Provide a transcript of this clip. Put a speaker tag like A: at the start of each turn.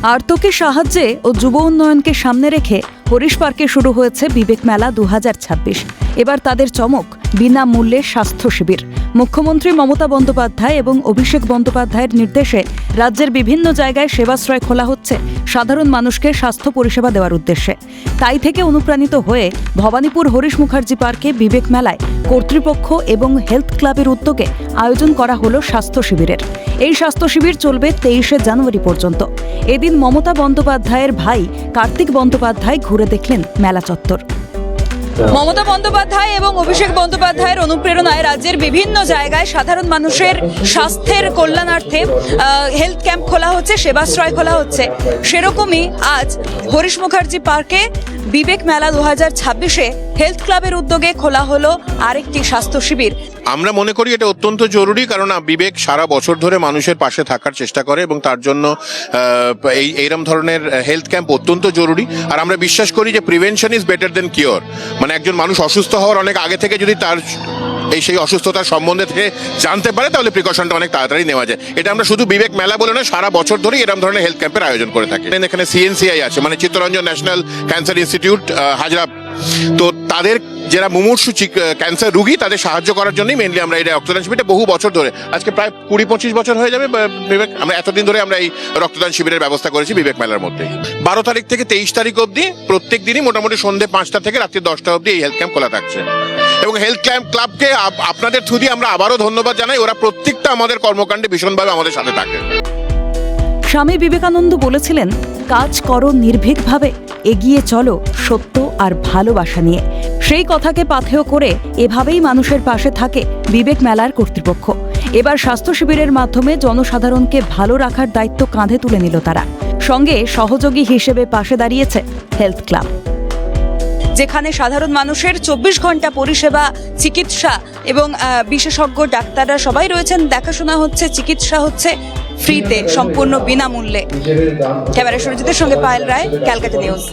A: আর্তকে সাহায্যে ও যুব উন্নয়নকে সামনে রেখে হরিশ পার্কে শুরু হয়েছে বিবেক মেলা 2026। এবার তাদের চমক বিনামূল্যে স্বাস্থ্য শিবির। মুখ্যমন্ত্রী মমতা বন্দ্যোপাধ্যায় এবং অভিষেক বন্দ্যোপাধ্যায়ের নির্দেশে রাজ্যের বিভিন্ন জায়গায় সেবাশ্রয় খোলা হচ্ছে সাধারণ মানুষকে স্বাস্থ্য পরিষেবা দেওয়ার উদ্দেশ্যে। তাই থেকে অনুপ্রাণিত হয়ে ভবানীপুর হরিশ মুখার্জি পার্কে বিবেক মেলায় কর্তৃপক্ষ এবং হেলথ ক্লাবের উদ্যোগে আয়োজন করা হলো স্বাস্থ্য শিবিরের। এই স্বাস্থ্য শিবির চলবে 23শে জানুয়ারি পর্যন্ত। এদিন মমতা বন্দ্যোপাধ্যায়ের ভাই কার্তিক বন্দ্যোপাধ্যায় ঘুরে দেখলেন মেলা চত্বর। মমতা বন্দ্যোপাধ্যায় এবং অভিষেক বন্দ্যোপাধ্যায়ের অনুপ্রেরণায় রাজ্যের বিভিন্ন জায়গায় সাধারণ মানুষের স্বাস্থ্যের কল্যাণার্থে হেলথ ক্যাম্প খোলা হচ্ছে, সেবাশ্রয় খোলা হচ্ছে। সেরকমই আজ হরিশ মুখার্জি পার্কে বিবেক মেলা 2026-এ হেলথ ক্লাবের উদ্যোগে খোলা হলো আরেকটি স্বাস্থ্য শিবির।
B: আমরা মনে করি এটা অত্যন্ত জরুরি, কারণ বিবেক সারা বছর ধরে মানুষের পাশে থাকার চেষ্টা করে এবং তার জন্য এইরকম ধরনের হেলথ ক্যাম্প অত্যন্ত জরুরি। আর আমরা বিশ্বাস করি যে prevention is better then cure. মানে একজন মানুষ অসুস্থ হওয়ার অনেক আগে থেকে যদি তার সেই অসুস্থতার সম্বন্ধে থেকে জানতে পারে তাহলে প্রিকশনটা অনেক তাড়াতাড়ি নেওয়া যায়। এটা আমরা শুধু বিবেক মেলা বলে নয়, সারা বছর ধরে এরকম ধরনের হেলথ ক্যাম্পের আয়োজন করে থাকি। এখানে সিএনসিআই আছে, মানে Chittaranjan national cancer institute Hazra. তো তাদের যারা মুমূর্ষু ক্যান্সার রোগী তাদের সাহায্য করার জন্যই মেনলি আমরা এই রক্তদান শিবিরটা বহু বছর ধরে, আজকে প্রায় 20-25 বছর হয়ে যাবে বিবেক, আমরা এতদিন ধরে আমরা এই রক্তদান শিবিরের ব্যবস্থা করেছি বিবেক মেলার মধ্যে। 12 তারিখ থেকে 23 তারিখ অবধি প্রত্যেক দিনই মোটামুটি সন্ধ্যে 5টা থেকে রাত্রি 10টা অবধি এই হেলথ ক্যাম্প খোলা থাকছে। এবং হেলথ ক্লাবকে আপনাদের থ্রু দিয়ে আমরা আবারও ধন্যবাদ জানাই। ওরা প্রত্যেকটা আমাদের কর্মকাণ্ডে ভীষণভাবে আমাদের সাথে থাকে।
A: স্বামী বিবেকানন্দ বলেছিলেন, কাজ করো নির্ভীকভাবে, এগিয়ে চলো সত্য আর ভালোবাসা নিয়ে। সেই কথাকে পাথেয় করে এভাবেই মানুষের পাশে থাকে বিবেক মেলার কর্তৃপক্ষ। এবার স্বাস্থ্য শিবিরের মাধ্যমে জনসাধারণকে ভালো রাখার দায়িত্ব কাঁধে তুলে নিল তারা। সঙ্গে সহযোগী হিসেবে পাশে দাঁড়িয়েছে হেলথ ক্লাব, যেখানে সাধারণ মানুষের 24 ঘন্টা পরিষেবা, চিকিৎসা এবং বিশেষজ্ঞ ডাক্তাররা সবাই রয়েছেন। দেখাশোনা হচ্ছে, চিকিৎসা হচ্ছে ফ্রিতে, সম্পূর্ণ বিনামূল্যে। ক্যামেরা সুরজিতের সঙ্গে পায়েল রায়, ক্যালকাটা নিউজ।